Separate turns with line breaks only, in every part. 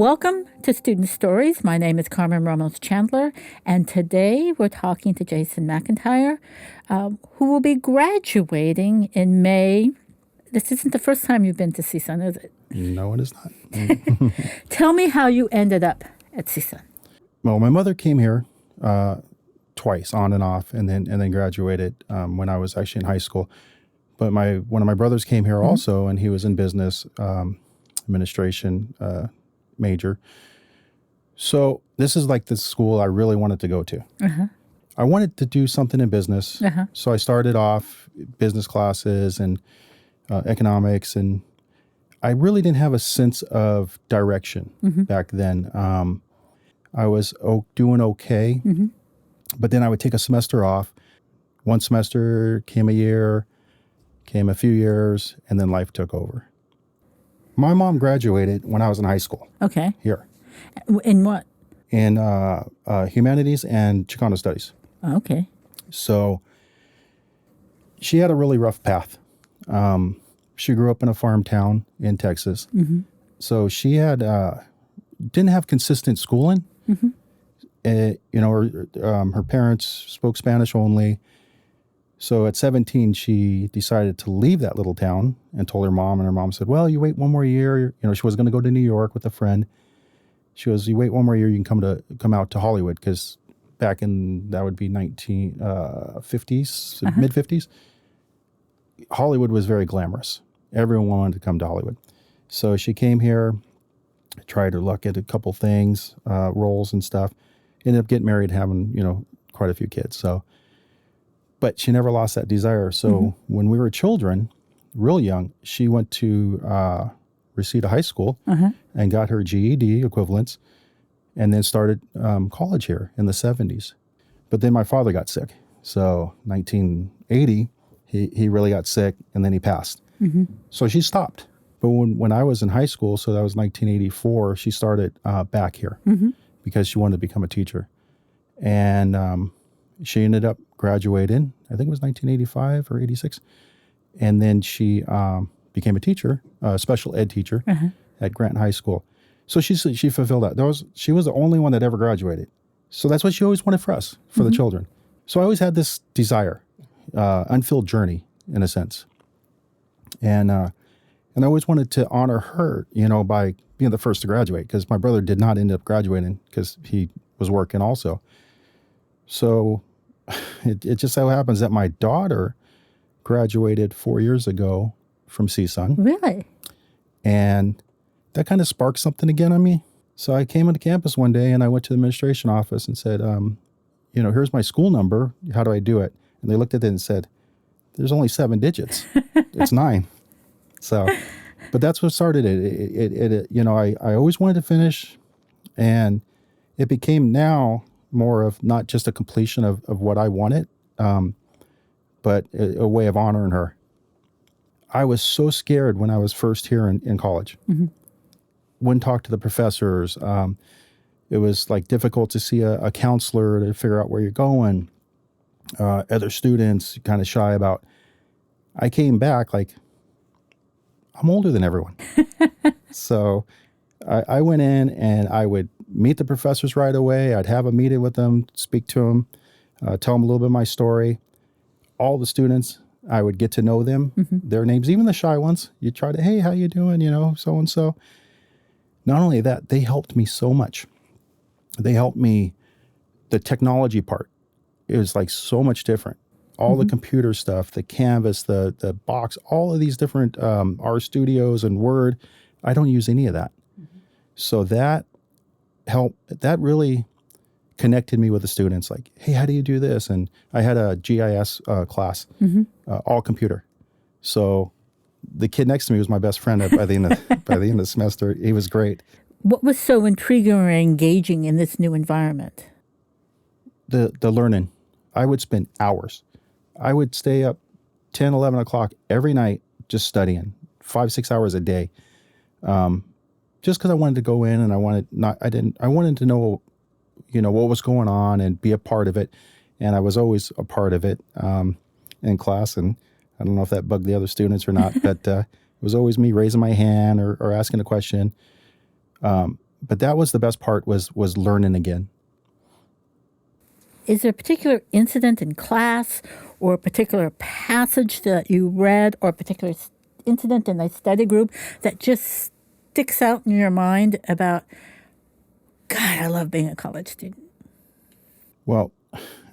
Welcome to Student Stories. My name is Carmen Ramos Chandler, and today we're talking to Jason McIntire, who will be graduating in May. This isn't the first time you've been to CSUN, is it?
No, it is not.
Tell me how you ended up at CSUN.
Well, my mother came here twice, on and off, and then graduated when I was actually in high school. But one of my brothers came here also, and he was in business administration major. So this is like the school I really wanted to go to. I wanted to do something in business. So I started off business classes and economics, and I really didn't have a sense of direction back then. I was doing okay, but then I would take a semester off. One semester came a year, came a few years, and then life took over. My mom graduated when I was in high school.
Okay.
Here.
In what?
In humanities and Chicana studies.
Okay.
So she had a really rough path. She grew up in a farm town in Texas. So she had didn't have consistent schooling. Her parents spoke Spanish only. So at 17, she decided to leave that little town and told her mom, and her mom said, well, you wait one more year. You know, she was going to go to New York with a friend. She goes, you wait one more year, you can come out to Hollywood, because back in, that would be 1950s, mid-50s, Hollywood was very glamorous. Everyone wanted to come to Hollywood. So she came here, tried her luck at a couple things, roles and stuff, ended up getting married, having, quite a few kids. So, but she never lost that desire. So when we were children, real young, she went to Reseda High School and got her GED equivalents, and then started college here in the 70s. But then my father got sick. So 1980, he really got sick, and then he passed. So she stopped. But when I was in high school, so that was 1984, she started back here because she wanted to become a teacher. And she ended up graduating, I think it was 1985 or 86. And then she became a teacher, a special ed teacher at Grant High School. So she fulfilled that. She was the only one that ever graduated. So that's what she always wanted for us, for the children. So I always had this desire, unfilled journey in a sense. And I always wanted to honor her, by being the first to graduate, because my brother did not end up graduating because he was working also. So it just so happens that my daughter graduated 4 years ago from CSUN.
Really?
And that kind of sparked something again on me. So I came into campus one day and I went to the administration office and said, here's my school number. How do I do it? And they looked at it and said, there's only 7 digits. It's 9. So, but that's what started it. I always wanted to finish, and it became now more of not just a completion of what I wanted, but a way of honoring her. I was so scared when I was first here in college. Wouldn't talk to the professors. It was like difficult to see a counselor to figure out where you're going. Other students kind of shy about. I came back like, I'm older than everyone. So I went in and I would meet the professors right away. I'd have a meeting with them, speak to them, tell them a little bit of my story. All the students, I would get to know them, their names, even the shy ones. You try to, hey, how you doing? So-and-so. Not only that, they helped me so much. They helped me, the technology part is like so much different. All the computer stuff, the Canvas, the box, all of these different RStudios and Word, I don't use any of that. So that helped, that really connected me with the students. Like, hey, how do you do this? And I had a GIS class, all computer. So the kid next to me was my best friend by the end of the semester. He was great.
What was so intriguing or engaging in this new environment?
The learning. I would spend hours. I would stay up 10, 11 o'clock every night just studying, 5-6 hours a day. Just because I wanted to go in and I wanted to know, what was going on and be a part of it. And I was always a part of it in class. And I don't know if that bugged the other students or not, but it was always me raising my hand or asking a question. but that was the best part, was learning again.
Is there a particular incident in class or a particular passage that you read or a particular incident in a study group that just sticks out in your mind about, God, I love being a college student?
Well,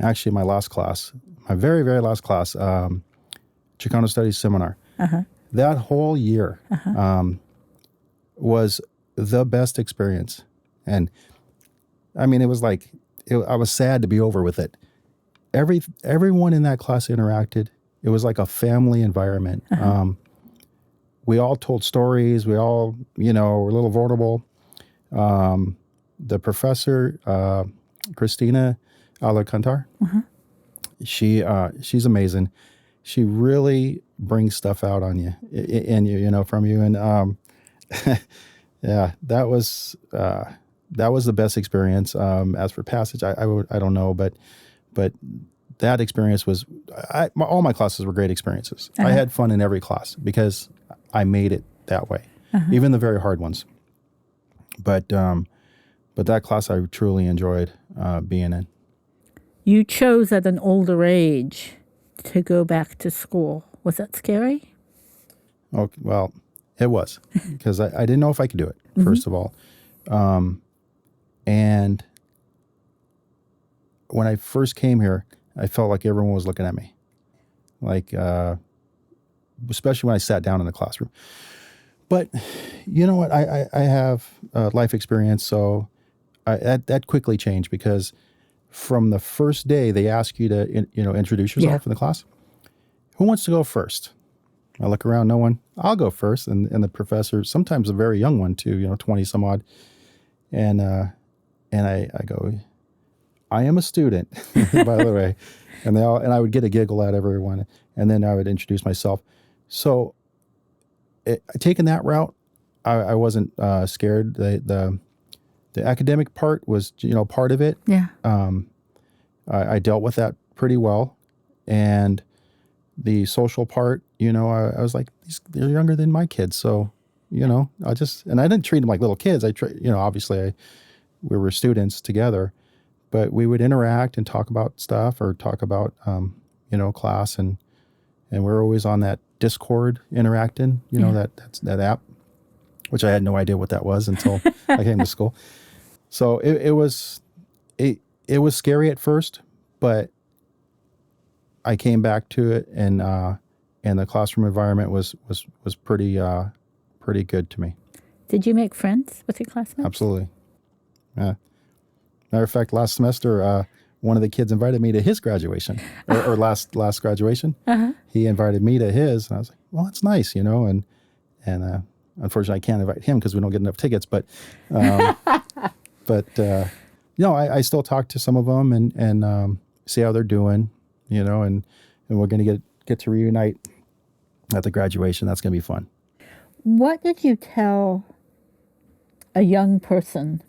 actually, my last class, my very, very last class, Chicana Studies seminar, that whole year was the best experience. And I mean, it was like, I was sad to be over with it. Everyone in that class interacted. It was like a family environment. We all told stories. We all, were a little vulnerable. The professor, Christina McIntire, she's amazing. She really brings stuff out on you, from you. And yeah, that was the best experience. As for passage, I don't know, but that experience was, all my classes were great experiences. I had fun in every class because I made it that way, even the very hard ones. But that class I truly enjoyed being in. You
chose at an older age to go back to school. Was that scary?
Oh, well, it was, because I didn't know if I could do it, first of all. And when I first came here, I felt like everyone was looking at me, like, especially when I sat down in the classroom. But you know what? I have life experience, so that quickly changed, because from the first day they ask you to introduce yourself in the class. Who wants to go first? I look around, no one. I'll go first, and the professor, sometimes a very young one too, 20 some odd, and I go, I am a student, by the way, and I would get a giggle out of everyone, and then I would introduce myself. So, taking that route, I wasn't scared. The academic part was, part of it.
Yeah.
I dealt with that pretty well, and the social part, I was like, they're younger than my kids, so and I didn't treat them like little kids. Obviously, we were students together, but we would interact and talk about stuff, or talk about class, and we're always on that Discord interacting, that app, which I had no idea what that was until I came to school. So it was scary at first, but I came back to it, and the classroom environment was pretty good to me.
Did you make friends with your classmates?
Absolutely. Yeah. Matter of fact, last semester, one of the kids invited me to his graduation, or last graduation. He invited me to his, and I was like, well, that's nice, and unfortunately I can't invite him because we don't get enough tickets, but I still talk to some of them and see how they're doing, and we're going to get to reunite at the graduation. That's going to be fun.
What did you tell a young person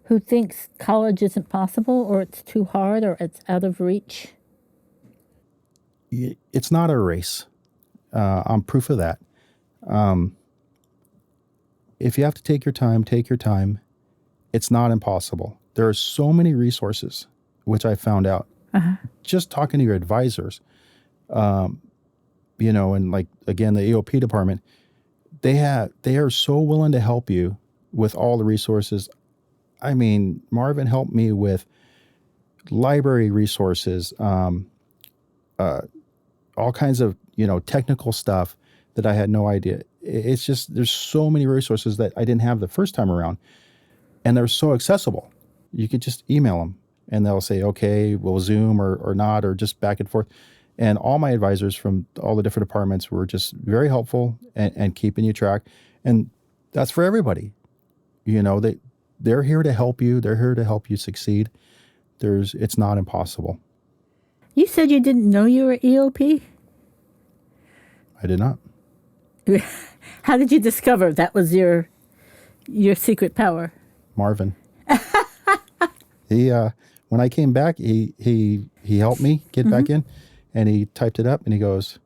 who thinks college isn't possible, or it's too hard, or it's out of reach?
It's not a race. I'm proof of that. If you have to take your time, take your time. It's not impossible. There are so many resources, which I found out just talking to your advisors, and like, again, the EOP department, they are so willing to help you with all the resources. I mean, Marvin helped me with library resources, all kinds of, technical stuff that I had no idea. It's just, there's so many resources that I didn't have the first time around, and they're so accessible. You could just email them and they'll say, okay, we'll Zoom or not, or just back and forth. And all my advisors from all the different departments were just very helpful and keeping you track. And that's for everybody. They're here to help you. They're here to help you succeed. It's not impossible.
You said you didn't know you were EOP?
I did not.
How did you discover that was your secret power?
Marvin. He when I came back, he helped me get back in, and he typed it up, and he goes,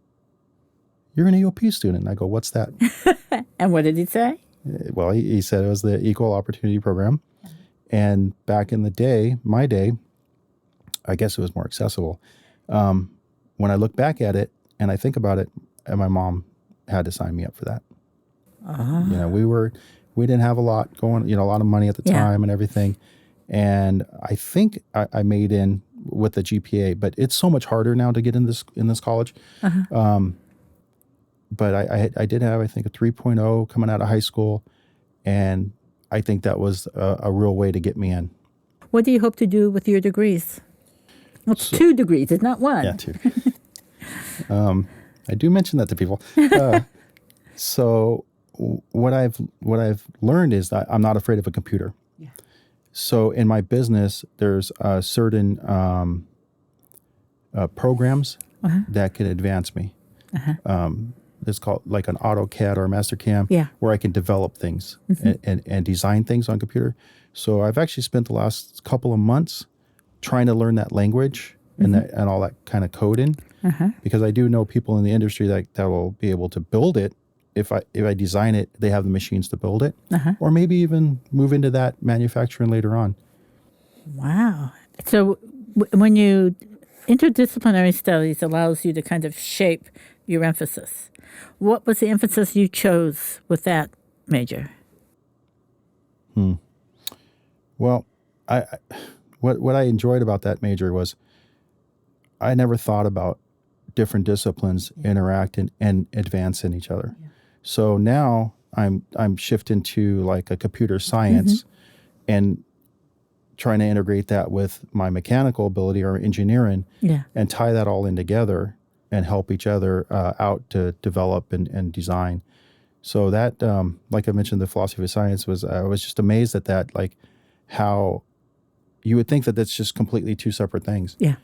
"You're an EOP student." And I go, "What's that?"
And what did he say?
Well, he said it was the Equal Opportunity Program. And back in the day, my day, I guess it was more accessible. When I look back at it and I think about it, and my mom had to sign me up for that. We didn't have a lot going, a lot of money at the time and everything. And I think I made in with the GPA, but it's so much harder now to get in this college. But I did have, I think, a 3.0 coming out of high school, and I think that was a real way to get me in.
What do you hope to do with your degrees? Well, it's 2 degrees, it's not 1.
Yeah, 2. I do mention that to people. So what I've learned is that I'm not afraid of a computer. Yeah. So in my business, there's certain programs that can advance me. It's called like an AutoCAD or a MasterCam, where I can develop things and design things on computer. So I've actually spent the last couple of months trying to learn that language and all that kind of coding, because I do know people in the industry that will be able to build it. If I design it, they have the machines to build it, or maybe even move into that manufacturing later on.
Wow. So when you interdisciplinary studies allows you to kind of shape your emphasis. What was the emphasis you chose with that major?
Well, what I enjoyed about that major was I never thought about different disciplines interacting and advancing each other. Yeah. So now I'm shifting to like a computer science and trying to integrate that with my mechanical ability or engineering and tie that all in together and help each other out to develop and design. So that, like I mentioned, the philosophy of science I was just amazed at that, like how you would think that that's just completely 2 separate things. Yeah.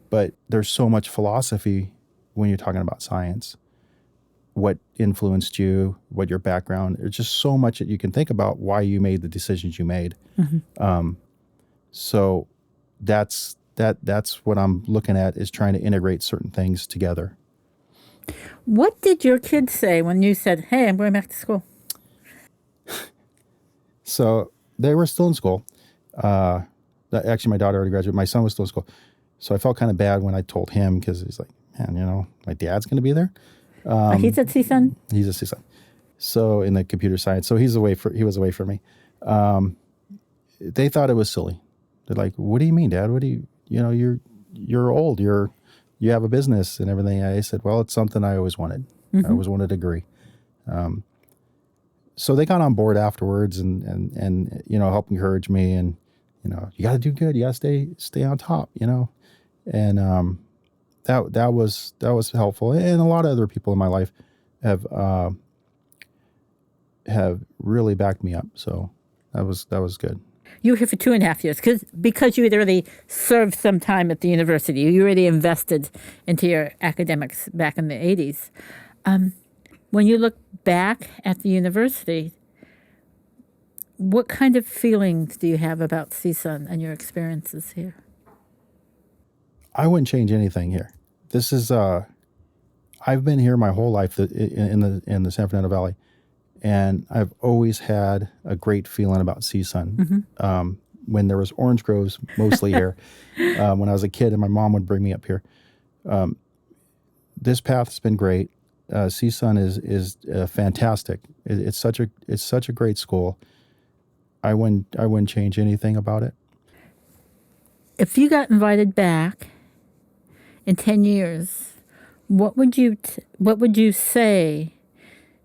But there's so much philosophy when you're talking about science. What influenced you, what your background, there's just so much that you can think about why you made the decisions you made. So that's what I'm looking at, is trying to integrate certain things together.
What did your kids say when you said, hey, I'm going back to school?
So they were still in school. Actually, my daughter already graduated. My son was still in school. So I felt kind of bad when I told him, because he's like, man, my dad's going to be there.
He's at CSUN?
He's at CSUN. So in the computer science. So he was away from me. They thought it was silly. They're like, what do you mean, Dad? What do you're old. You have a business and everything. I said, well, it's something I always wanted. I always wanted a degree. So they got on board afterwards and helped encourage me, and, you got to do good. You got to stay on top, and that was helpful. And a lot of other people in my life have really backed me up. So that was good.
You were here for 2.5 years because you had already served some time at the university. You already invested into your academics back in the 80s. When you look back at the university, what kind of feelings do you have about CSUN and your experiences here?
I wouldn't change anything here. This is I've been here my whole life in the San Fernando Valley, and I've always had a great feeling about CSUN. When there was orange groves mostly here, when I was a kid, and my mom would bring me up here. This path has been great. CSUN is fantastic. It's such a great school. I wouldn't change anything about it.
If you got invited back in 10 years, what would you say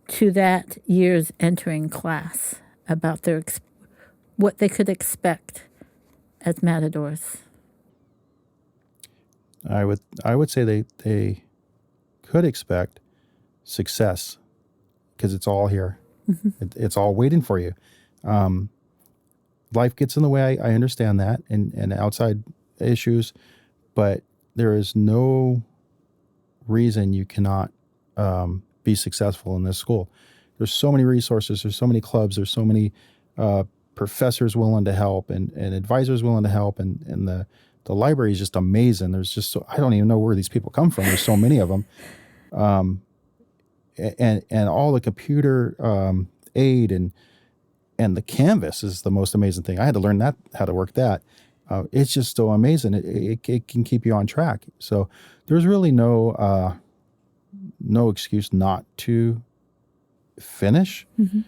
to that year's entering class about what they could expect as matadors?
I would say they could expect success, because it's all here. It's all waiting for you. Life gets in the way. I understand that, and outside issues, but there is no reason you cannot be successful in this school. There's so many resources. There's so many clubs. There's so many professors willing to help and advisors willing to help, and the library is just amazing. There's just I don't even know where these people come from. There's so many of them, and all the computer aid, and the canvas is the most amazing thing. I had to learn how to work that. It's just so amazing. It can keep you on track. So there's really no excuse not to finish, and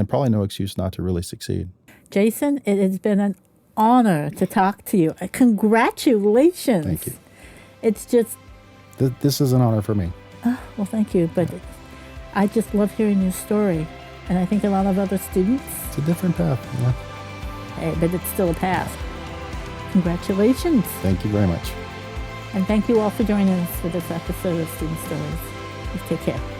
probably no excuse not to really succeed.
Jason, it has been an honor to talk to you. Congratulations.
Thank you.
It's just...
This is an honor for me.
Well, thank you. But I just love hearing your story. And I think a lot of other students...
It's a different path, yeah.
Hey, but it's still a path. Congratulations.
Thank you very much.
And thank you all for joining us for this episode of Student Stories. Please take care.